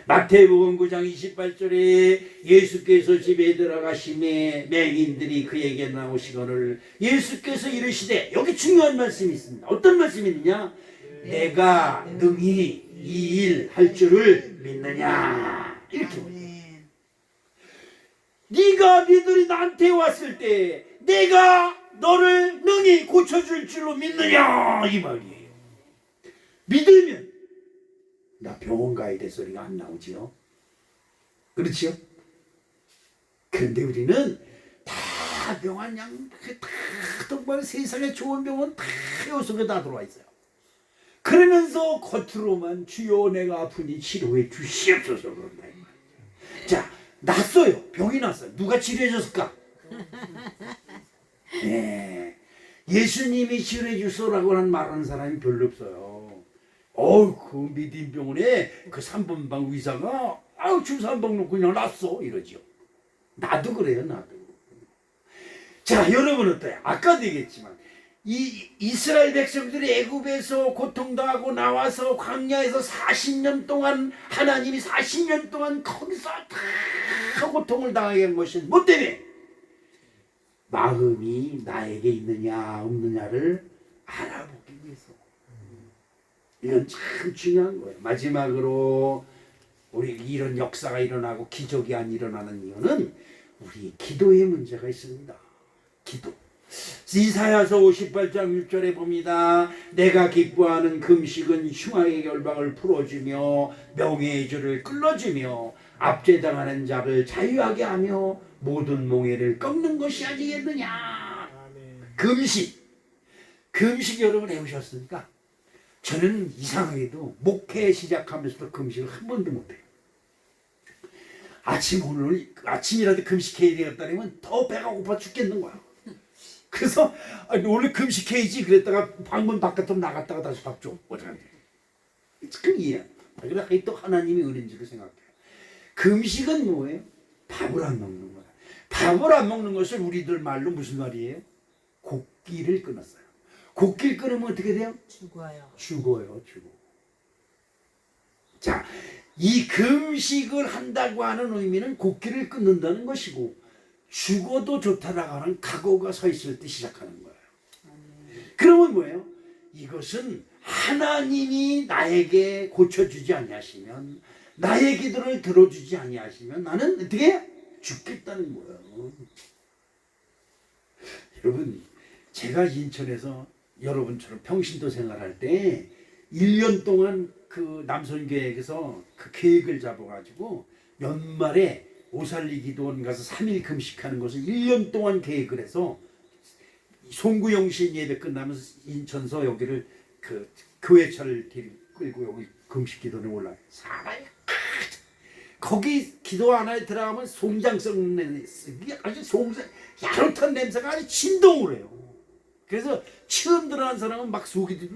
마태복음 9장 28절에 예수께서 집에 들어가심에 맹인들이 그에게 나오시거늘 예수께서 이르시되, 여기 중요한 말씀이 있습니다. 어떤 말씀이 있느냐? 내가 능히 이 일 할 줄을 믿느냐. 이렇게 네가 니들이 나한테 왔을 때 내가 너를 능히 고쳐줄 줄로 믿느냐 이 말이에요. 믿으면 나 병원 가야 될 소리가 안 나오지요. 그렇지요? 그런데 우리는 다 병원 다 정말 세상에 좋은 병원 다 요속에 다 들어와 있어요. 그러면서 겉으로만 주여 내가 아프니 치료해 주시옵소서 그런다. 자, 났어요. 병이 났어요. 누가 치료해 줬을까? 네. 예수님이 치료해 주소라고 하는 말하는 사람이 별로 없어요. 그 믿음병원에 그 3번방 의사가 주사 한 방 놓고 그냥 났어 이러죠. 나도 그래요. 나도. 자, 여러분 어때요? 아까도 얘기했지만 이 이스라엘 백성들이 애굽에서 고통당하고 나와서 광야에서 40년 동안 하나님이 40년 동안 거기서 다 고통을 당하게 한 것은 뭐 때문에? 마음이 나에게 있느냐 없느냐를 알아보기 위해서. 이건 참 중요한 거예요. 마지막으로 우리 이런 역사가 일어나고 기적이 안 일어나는 이유는 우리 기도의 문제가 있습니다. 기도. 이사야서 58장 6절에 봅니다. 내가 기뻐하는 금식은 흉악의 결박을 풀어주며 명예의 줄을 끌어주며 압제당하는 자를 자유하게 하며 모든 몽해를 꺾는 것이 아니겠느냐. 금식 여러분 해보셨습니까? 저는 이상하게도 목회 시작하면서도 금식을 한 번도 못해요. 오늘 아침이라도 금식해야 되겠다면 더 배가 고파 죽겠는 거야. 그래서 원래 금식해야지 그랬다가 방문 바깥으로 나갔다가 다시 밥 줘. 어쩌면 참 이해. 그러니까 또 하나님이 은인지를 생각해요. 금식은 뭐예요? 밥을 안 먹는 거야. 밥을 안 먹는 것을 우리들 말로 무슨 말이에요? 곡기를 끊었어요. 곡기를 끊으면 어떻게 돼요? 죽어요. 자, 이 금식을 한다고 하는 의미는 곡기를 끊는다는 것이고 죽어도 좋다라고 하는 각오가 서 있을 때 시작하는 거예요. 그러면 뭐예요? 이것은 하나님이 나에게 고쳐주지 아니하시면 나의 기도를 들어주지 아니하시면 나는 어떻게 죽겠다는 거예요. 여러분, 제가 인천에서 여러분처럼 평신도 생활할 때 1년 동안 그 남선교회에서 그 계획을 잡아가지고 연말에 오살리 기도원 가서 3일 금식하는 것을 1년 동안 계획을 해서 송구영신 예배 끝나면서 인천서 여기를 그 교회차를 끌고 여기 금식 기도원에 올라가요. 사람이 거기 기도 하나에 들어가면 송장 썩는 아주 송장 야릇한 냄새가 아주 진동을 해요. 그래서 처음 들어간 사람은 막 속이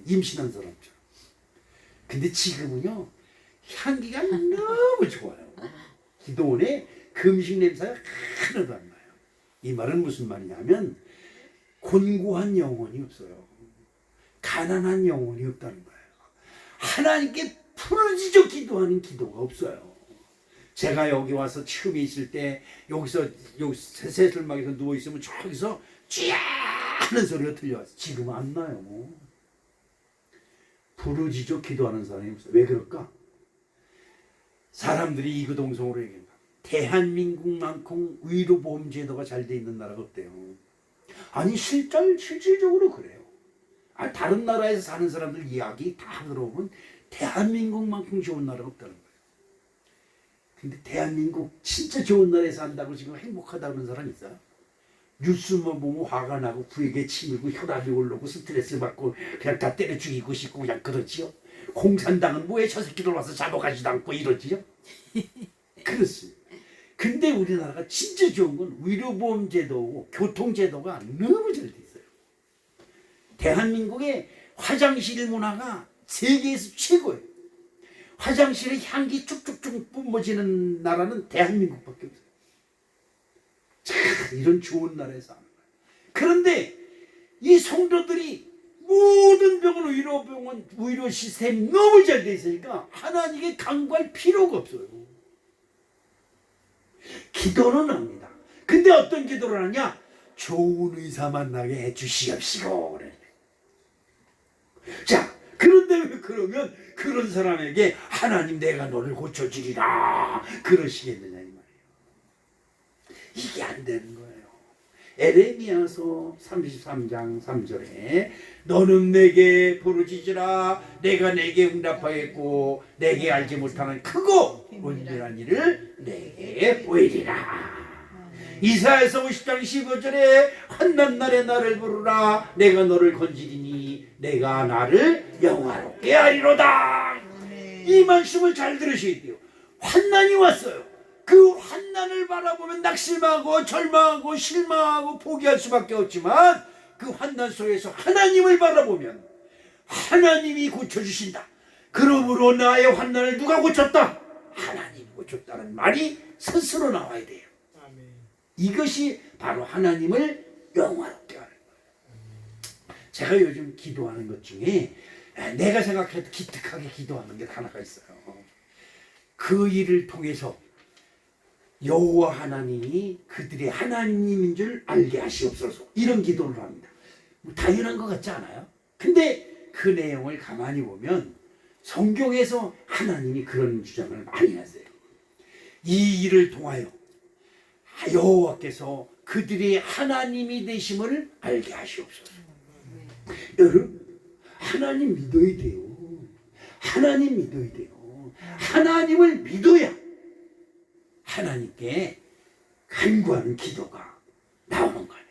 임신한 사람처럼. 근데 지금은요 향기가 너무 좋아요. 기도원에 그 음식 냄새가 하나도 안 나요. 이 말은 무슨 말이냐면 곤고한 영혼이 없어요. 가난한 영혼이 없다는 거예요. 하나님께 부르짖어 기도하는 기도가 없어요. 제가 여기 와서 처음에 있을 때 여기서 새슬막에서 누워 있으면 저기서 쥐야 하는 소리가 들려왔어요. 지금은 안 나요. 부르짖어 기도하는 사람이 없어요. 왜 그럴까? 사람들이 이구동성으로 얘기합니다. 대한민국만큼 의료보험제도가 잘 돼 있는 나라가 없대요. 아니 실질적으로 그래요. 다른 나라에서 사는 사람들 이야기 다 들어보면 대한민국만큼 좋은 나라가 없다는 거예요. 근데 대한민국 진짜 좋은 나라에 산다고 지금 행복하다 그런 사람 있어요? 뉴스만 보면 화가 나고 부에게 치밀고 혈압이 오르고 스트레스 받고 그냥 다 때려 죽이고 싶고 그냥 그렇지요. 공산당은 뭐해 저 새끼들 와서 잡아가지도 않고 이러지요. 그렇습니다. 근데 우리나라가 진짜 좋은 건 의료보험제도고 교통제도가 너무 잘 돼 있어요. 대한민국의 화장실 문화가 세계에서 최고예요. 화장실에 향기 쭉쭉쭉 뿜어지는 나라는 대한민국밖에 없어요. 참 이런 좋은 나라에 사는 거예요. 그런데 이 성도들이 모든 병원, 의료 시스템이 너무 잘 돼 있으니까 하나님께 간구할 필요가 없어요. 기도는 합니다. 근데 어떤 기도를 하냐? 좋은 의사 만나게 해주시옵시고 그래. 자, 그런데 왜 그러면 그런 사람에게 하나님 내가 너를 고쳐주리라 그러시겠느냐 이 말이에요. 이게 안 되는 거예요. 에레미야서 33장 3절에 너는 내게 부르짖으라 내가 내게 응답하였고 내게 알지 못하는 크고 은밀한 일을 내게 보이리라. 이사야서 50장 15절에 환난 날에 나를 부르라 내가 너를 건지리니 내가 나를 영화롭게 하리로다. 이 말씀을 잘 들으셔야 돼요. 환난이 왔어요. 그 환난을 바라보면 낙심하고 절망하고 실망하고 포기할 수밖에 없지만 그 환난 속에서 하나님을 바라보면 하나님이 고쳐주신다. 그러므로 나의 환난을 누가 고쳤다? 하나님이 고쳤다는 말이 스스로 나와야 돼요. 이것이 바로 하나님을 영화롭게 하는 거예요. 제가 요즘 기도하는 것 중에 내가 생각해도 기특하게 기도하는 게 하나가 있어요. 그 일을 통해서 여호와 하나님이 그들의 하나님인 줄 알게 하시옵소서 이런 기도를 합니다. 뭐 당연한 것 같지 않아요? 근데 그 내용을 가만히 보면 성경에서 하나님이 그런 주장을 많이 하세요. 이 일을 통하여 여호와께서 그들의 하나님이 되심을 알게 하시옵소서. 여러분 하나님 믿어야 돼요. 하나님 믿어야 돼요. 하나님을 믿어야 하나님께 간구하는 기도가 나오는 거예요.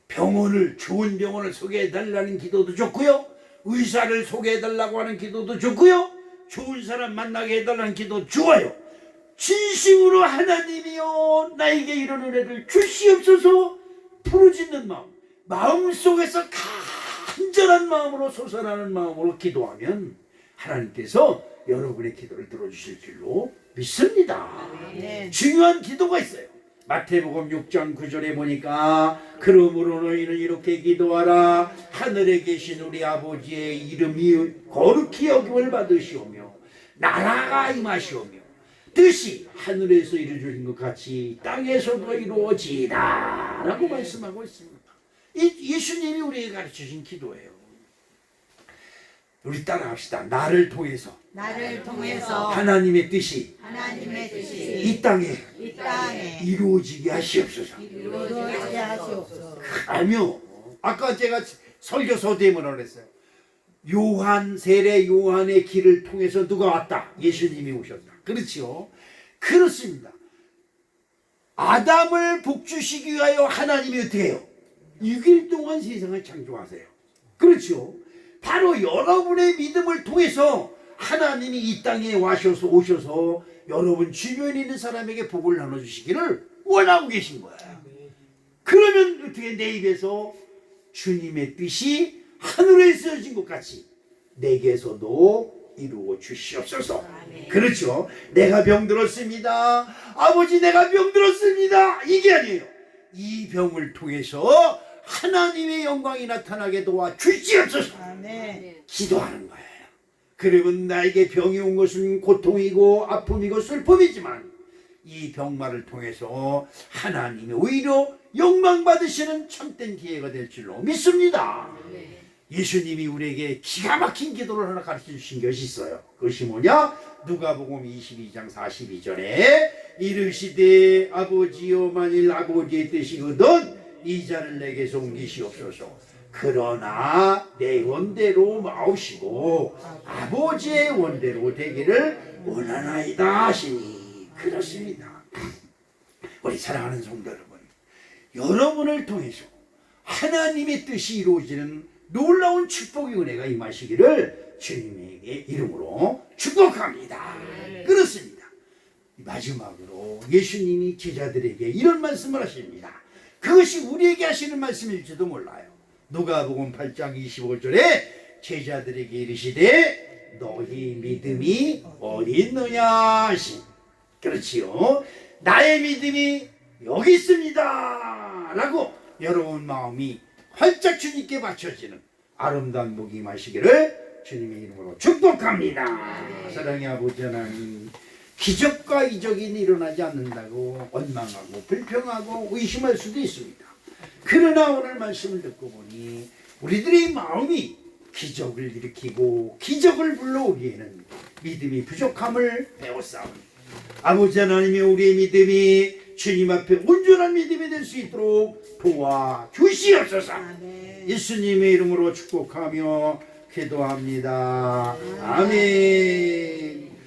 병원을 좋은 병원을 소개해달라는 기도도 좋고요. 의사를 소개해달라고 하는 기도도 좋고요. 좋은 사람 만나게 해달라는 기도 좋아요. 진심으로 하나님이여 나에게 이런 은혜를 주시옵소서 부르짖는 마음속에서 간절한 마음으로 솟아나는 마음으로 기도하면 하나님께서 여러분의 기도를 들어주실 줄로 믿습니다. 중요한 기도가 있어요. 마태복음 6장 9절에 보니까 그러므로 너희는 이렇게 기도하라. 하늘에 계신 우리 아버지의 이름이 거룩히 여김을 받으시오며 나라가 임하시오며 뜻이 하늘에서 이루어진 것 같이 땅에서도 이루어지이다 라고 말씀하고 있습니다. 예수님이 우리에게 가르쳐주신 기도예요. 우리 따라합시다. 나를 통해서 하나님의 뜻이 이 땅에 이루어지게 하시옵소서. 아니요. 아까 제가 설교 소대문을 했어요. 요한 세례 요한의 길을 통해서 누가 왔다? 예수님이 오셨다. 그렇지요? 그렇습니다. 아담을 복주시기 위하여 하나님이 어떻게 해요? 6일 동안 세상을 창조하세요. 그렇죠? 바로 여러분의 믿음을 통해서 하나님이 이 땅에 오셔서 여러분 주변에 있는 사람에게 복을 나눠주시기를 원하고 계신 거예요. 그러면 어떻게 내 입에서 주님의 뜻이 하늘에 쓰여진 것 같이 내게서도 이루어 주시옵소서. 그렇죠. 내가 병들었습니다. 아버지 내가 병들었습니다. 이게 아니에요. 이 병을 통해서 하나님의 영광이 나타나게 도와 주시옵소서. 아멘. 기도하는 거예요. 그러면 나에게 병이 온 것은 고통이고 아픔이고 슬픔이지만 이 병마를 통해서 하나님이 오히려 영광 받으시는 참된 기회가 될 줄로 믿습니다. 예수님이 우리에게 기가 막힌 기도를 하나 가르쳐 주신 것이 있어요. 그것이 뭐냐? 누가복음 22장 42절에 이르시되 아버지여 만일 아버지의 뜻이거든 이 자를 내게서 옮기시옵소서. 그러나 내 원대로 마옵시고 아버지의 원대로 되기를 원하나이다 하시니 그렇습니다. 우리 사랑하는 성도 여러분, 여러분을 통해서 하나님의 뜻이 이루어지는 놀라운 축복의 은혜가 임하시기를 주님의 이름으로 축복합니다. 그렇습니다. 마지막으로 예수님이 제자들에게 이런 말씀을 하십니다. 그것이 우리에게 하시는 말씀일지도 몰라요. 누가복음 8장 25절에 제자들에게 이르시되 너희 믿음이 어디 있느냐 하신. 그렇지요. 나의 믿음이 여기 있습니다 라고 여러분 마음이 활짝 주님께 바쳐지는 아름다운 복이 임하시기를 주님의 이름으로 축복합니다. 사랑의 아버지 하나님, 기적과 이적이 일어나지 않는다고 원망하고 불평하고 의심할 수도 있습니다. 그러나 오늘 말씀을 듣고 보니 우리들의 마음이 기적을 일으키고 기적을 불러오기에는 믿음이 부족함을 배웠사오니 아버지 하나님의 우리의 믿음이 주님 앞에 온전한 믿음이 될 수 있도록 도와주시옵소서. 예수님의 이름으로 축복하며 기도합니다. 아멘.